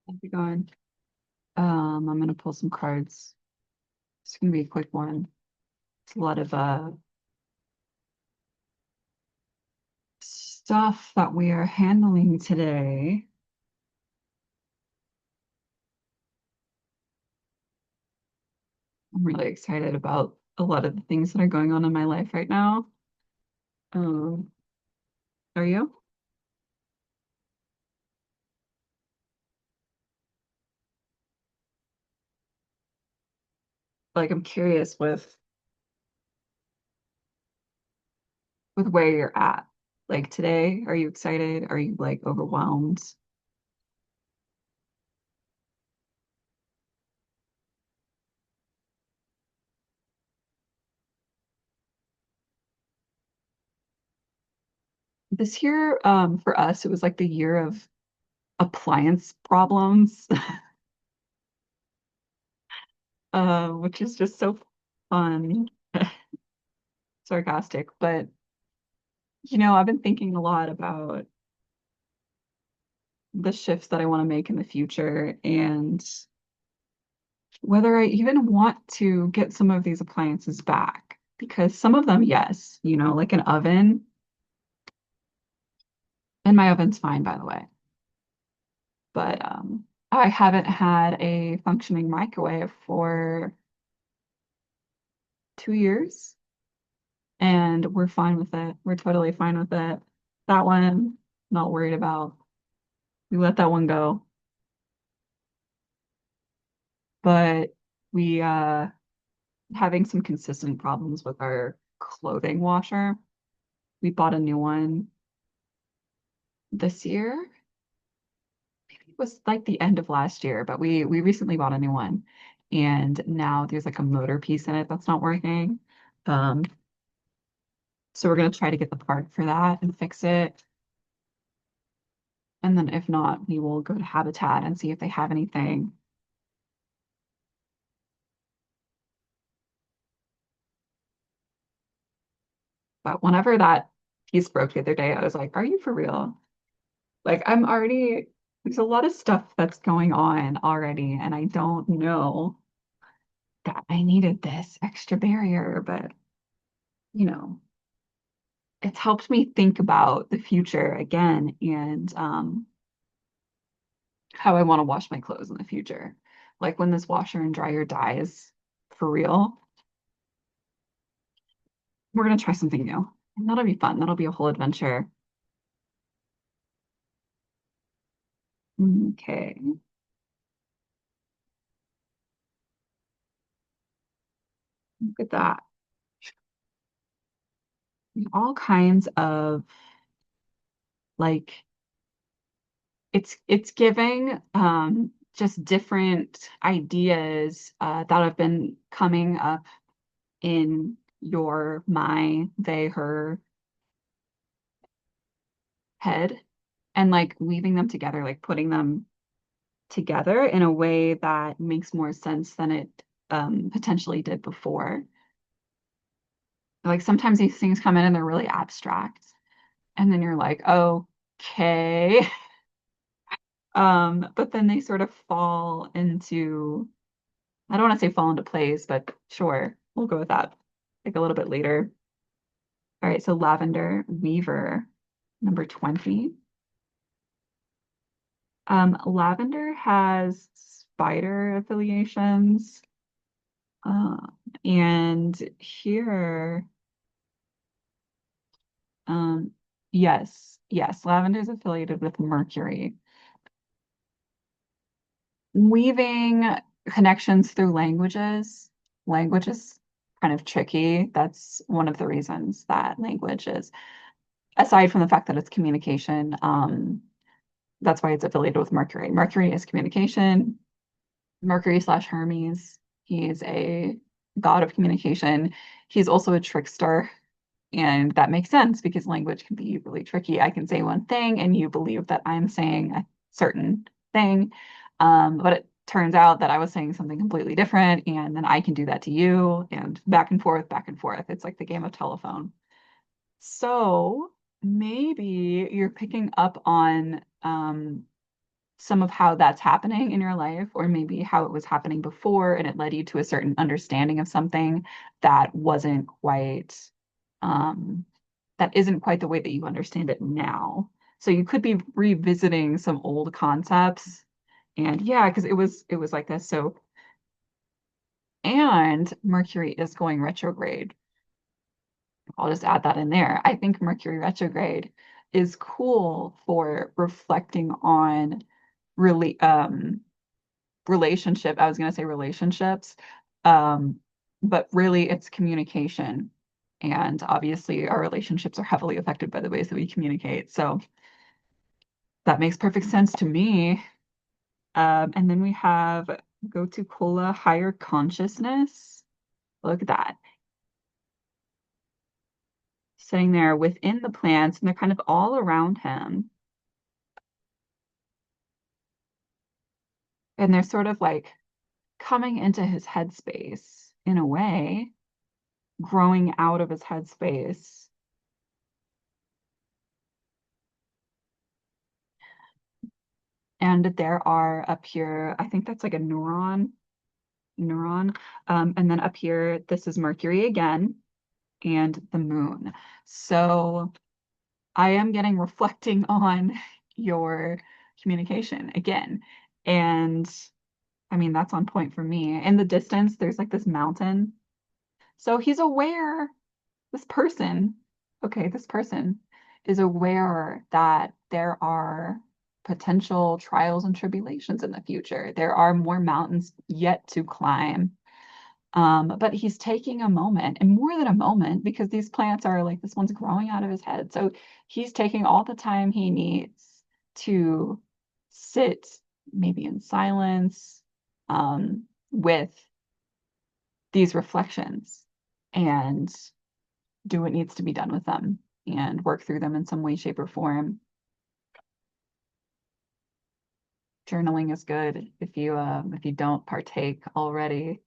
How's it going? I'm gonna pull some cards. It's gonna be a quick one. It's a lot of stuff that we are handling today. I'm really excited about a lot of the things that are going on in my life right now. Um, are you? Like, I'm curious with where you're at. Like today, are you excited? Are you like overwhelmed? This year, for us, it was like the year of appliance problems, which is just so fun, sarcastic. But I've been thinking a lot about the shifts that I want to make in the future and whether I even want to get some of these appliances back. Because some of them, yes, like an oven, and my oven's fine, by the way. But I haven't had a functioning microwave for 2 years, and we're fine with it. We're totally fine with it. That one, not worried about. We let that one go. But we having some consistent problems with our clothing washer. We bought a new one this year. Maybe it was like the end of last year, but we recently bought a new one. And now there's like a motor piece in it that's not working. Um, so we're gonna try to get the part for that and fix it. And then if not, we will go to Habitat and see if they have anything. But whenever that piece broke the other day, I was like, are you for real? Like there's a lot of stuff that's going on already, and I don't know that I needed this extra barrier, but you know, it's helped me think about the future again and how I want to wash my clothes in the future. Like when this washer and dryer dies for real, we're gonna try something new. And that'll be fun. That'll be a whole adventure. Okay. Look at that. All kinds of like it's giving just different ideas that have been coming up in your my they her head and like weaving them together, like putting them together in a way that makes more sense than it potentially did before. Like sometimes these things come in and they're really abstract, and then you're like, okay. But then they sort of fall into, I don't want to say fall into place, but sure, we'll go with that like a little bit later. All right, so Lavender Weaver, number 20. Lavender has spider affiliations. Uh, and here, um, yes, lavender is affiliated with Mercury. Weaving connections through languages. Language is kind of tricky. That's one of the reasons that language is, aside from the fact that it's communication, that's why it's affiliated with Mercury. Mercury is communication. Mercury slash Hermes. He is a god of communication. He's also a trickster. And that makes sense because language can be really tricky. I can say one thing and you believe that I'm saying a certain thing. But it turns out that I was saying something completely different. And then I can do that to you and back and forth, back and forth. It's like the game of telephone. So maybe you're picking up on some of how that's happening in your life, or maybe how it was happening before and it led you to a certain understanding of something that wasn't quite, um, that isn't quite the way that you understand it now. So you could be revisiting some old concepts. And yeah, because it was like this. So, and Mercury is going retrograde. I'll just add that in there. I think Mercury retrograde is cool for reflecting on really relationship. I was going to say relationships, um, but really it's communication. And obviously, our relationships are heavily affected by the ways that we communicate. So that makes perfect sense to me. And then we have go to Kola higher consciousness. Look at that. Sitting there within the plants, and they're kind of all around him. And they're sort of like coming into his headspace in a way, growing out of his headspace. And there are up here, I think that's like a neuron. And then up here, this is Mercury again and the moon. So I am getting reflecting on your communication again. And I mean, that's on point for me. In the distance, there's like this mountain. So he's aware, this person, okay, this person is aware that there are potential trials and tribulations in the future. There are more mountains yet to climb. But he's taking a moment, and more than a moment, because these plants are like this one's growing out of his head. So he's taking all the time he needs to sit, maybe in silence, with these reflections and do what needs to be done with them and work through them in some way, shape, or form. Journaling is good if you don't partake already,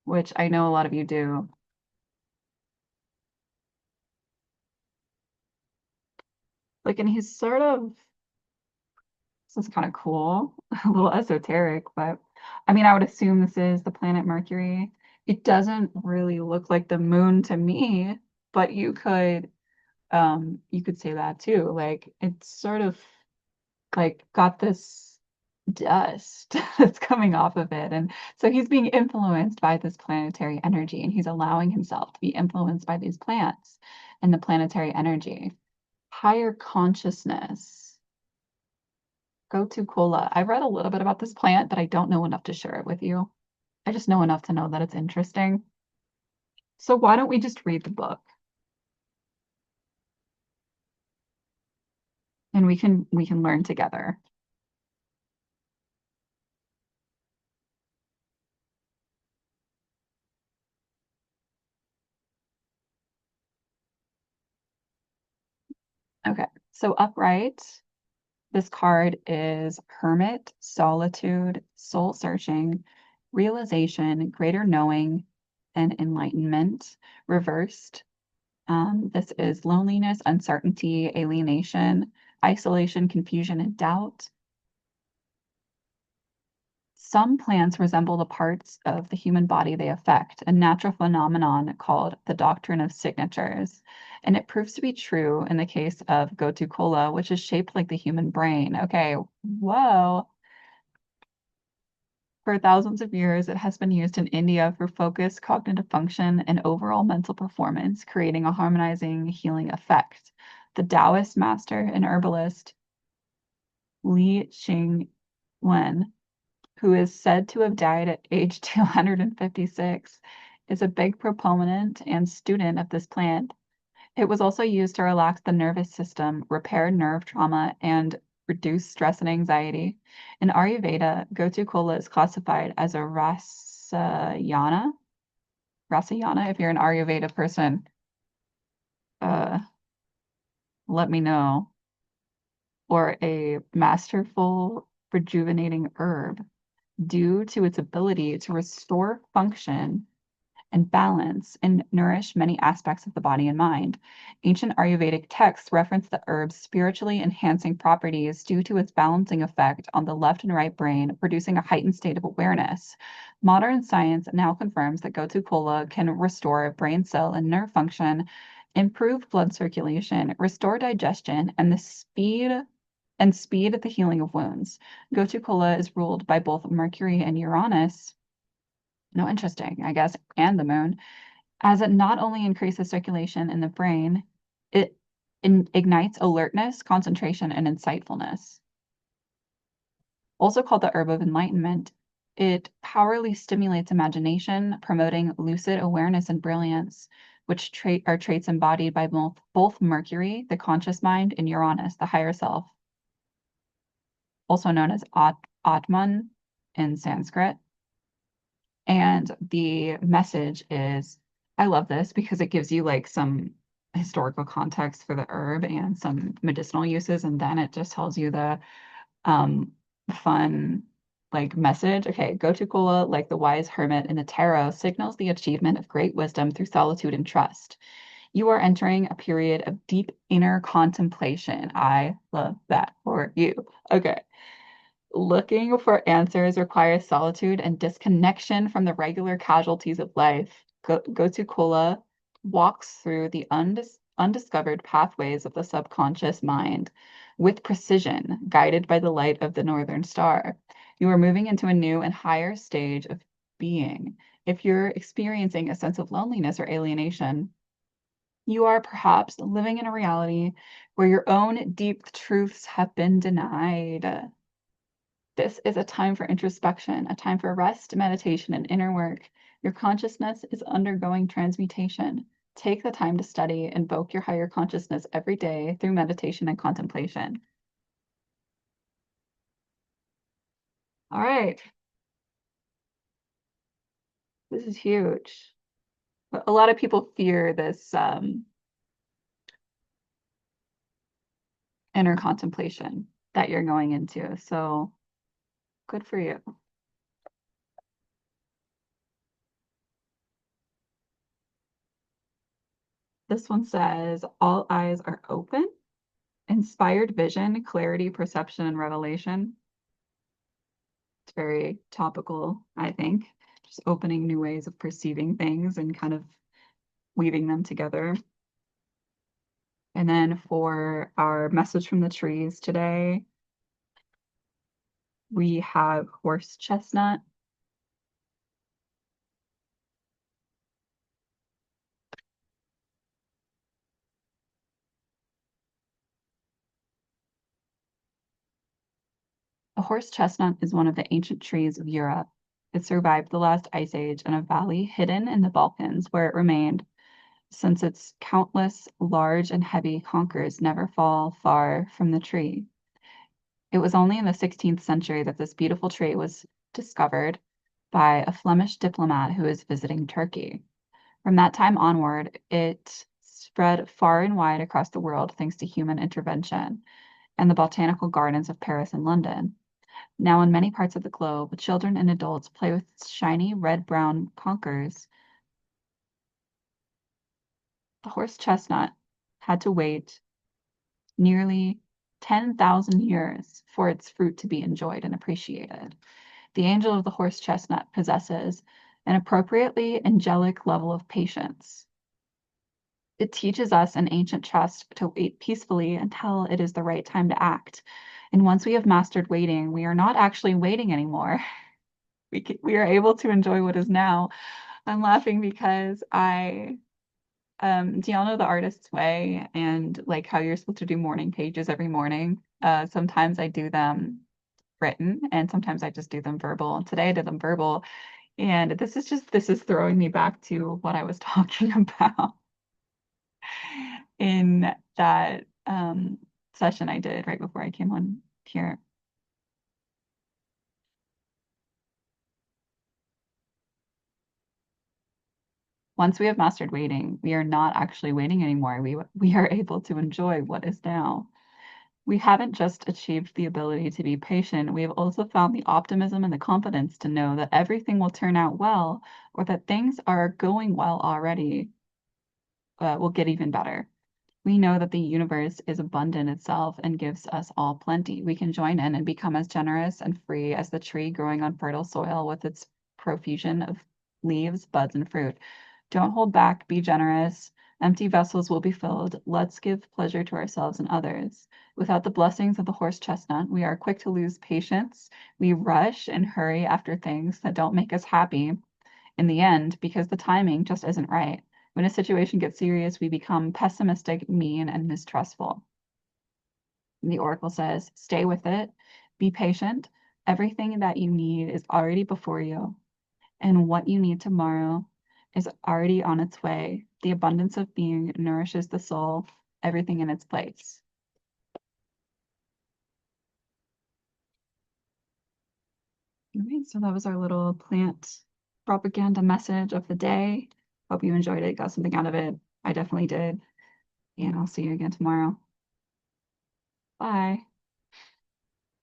which I know a lot of you do. Like, and he's sort of, this is kind of cool, a little esoteric, but I mean, I would assume this is the planet Mercury. It doesn't really look like the moon to me, but you could say that too. Like, it's sort of like got this dust that's coming off of it. And so he's being influenced by this planetary energy, and he's allowing himself to be influenced by these plants and the planetary energy. Higher consciousness. Go to cola. I've read a little bit about this plant, but I don't know enough to share it with you. I just know enough to know that it's interesting. So why don't we just read the book and we can learn together. Okay. So upright, this card is Hermit, Solitude, Soul Searching, Realization, Greater Knowing, and Enlightenment. Reversed, this is loneliness, uncertainty, alienation, isolation, confusion, and doubt. Some plants resemble the parts of the human body they affect, a natural phenomenon called the doctrine of signatures. And it proves to be true in the case of Gotu kola, which is shaped like the human brain. Okay, whoa. For thousands of years, it has been used in India for focus, cognitive function, and overall mental performance, creating a harmonizing, healing effect. The Taoist master and herbalist Li Xing Wen, who is said to have died at age 256, is a big proponent and student of this plant. It was also used to relax the nervous system, repair nerve trauma, and reduce stress and anxiety. In Ayurveda, Gotu kola is classified as a rasayana. Rasayana, if you're an Ayurveda person, uh, let me know. Or a masterful, rejuvenating herb due to its ability to restore function and balance and nourish many aspects of the body and mind. Ancient Ayurvedic texts reference the herb's spiritually enhancing properties due to its balancing effect on the left and right brain, producing a heightened state of awareness. Modern science now confirms that Gotu kola can restore brain cell and nerve function, improve blood circulation, restore digestion, and speed the healing of wounds. Gotu kola is ruled by both Mercury and Uranus. No, interesting, I guess, and the moon, as it not only increases circulation in the brain, it ignites alertness, concentration, and insightfulness. Also called the herb of enlightenment, it powerfully stimulates imagination, promoting lucid awareness and brilliance, which are traits embodied by both Mercury, the conscious mind, and Uranus, the higher self, also known as Atman in Sanskrit. And the message is, I love this because it gives you like some historical context for the herb and some medicinal uses, and then it just tells you the um fun like message. Okay, Gotu kola, like the wise hermit in the tarot, signals the achievement of great wisdom through solitude and trust. You are entering a period of deep inner contemplation. I love that for you. Okay. Looking for answers requires solitude and disconnection from the regular casualties of life. Gotu kola walks through the undiscovered pathways of the subconscious mind with precision, guided by the light of the northern star. You are moving into a new and higher stage of being. If you're experiencing a sense of loneliness or alienation, you are perhaps living in a reality where your own deep truths have been denied. This is a time for introspection, a time for rest, meditation, and inner work. Your consciousness is undergoing transmutation. Take the time to study, invoke your higher consciousness every day through meditation and contemplation. All right, this is huge. A lot of people fear this inner contemplation that you're going into. So good for you. This one says, all eyes are open, inspired vision, clarity, perception, and revelation. It's very topical, I think. Just opening new ways of perceiving things and kind of weaving them together. And then for our message from the trees today, we have horse chestnut. A horse chestnut is one of the ancient trees of Europe. It survived the last ice age in a valley hidden in the Balkans, where it remained, since its countless large and heavy conquerors never fall far from the tree. It was only in the 16th century that this beautiful tree was discovered by a Flemish diplomat who was visiting Turkey. From that time onward, it spread far and wide across the world thanks to human intervention and the botanical gardens of Paris and London. Now, in many parts of the globe, children and adults play with shiny red-brown conkers. The horse chestnut had to wait nearly 10,000 years for its fruit to be enjoyed and appreciated. The angel of the horse chestnut possesses an appropriately angelic level of patience. It teaches us an ancient trust to wait peacefully until it is the right time to act. And once we have mastered waiting, we are not actually waiting anymore. We are able to enjoy what is now. I'm laughing because do y'all know The Artist's Way and like how you're supposed to do morning pages every morning? Sometimes I do them written and sometimes I just do them verbal. And today I did them verbal. And this is throwing me back to what I was talking about in that session I did right before I came on here. Once we have mastered waiting, we are not actually waiting anymore. We are able to enjoy what is now. We haven't just achieved the ability to be patient, we have also found the optimism and the confidence to know that everything will turn out well or that things are going well already, will get even better. We know that the universe is abundant itself and gives us all plenty. We can join in and become as generous and free as the tree growing on fertile soil with its profusion of leaves, buds, and fruit. Don't hold back, be generous. Empty vessels will be filled. Let's give pleasure to ourselves and others. Without the blessings of the horse chestnut, we are quick to lose patience. We rush and hurry after things that don't make us happy in the end because the timing just isn't right. When a situation gets serious, we become pessimistic, mean, and mistrustful. And the oracle says, stay with it, be patient. Everything that you need is already before you, and what you need tomorrow is already on its way. The abundance of being nourishes the soul, everything in its place. All right, so that was our little plant propaganda message of the day. Hope you enjoyed it, got something out of it. I definitely did. And I'll see you again tomorrow. Bye.